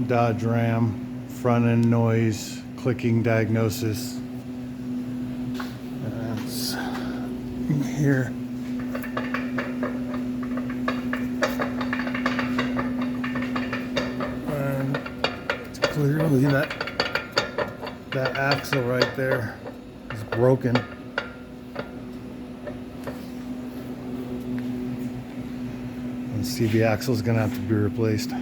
Dodge Ram, front end noise, clicking diagnosis. That's here. And it's clearly that axle right there is broken. And CV axle is gonna have to be replaced.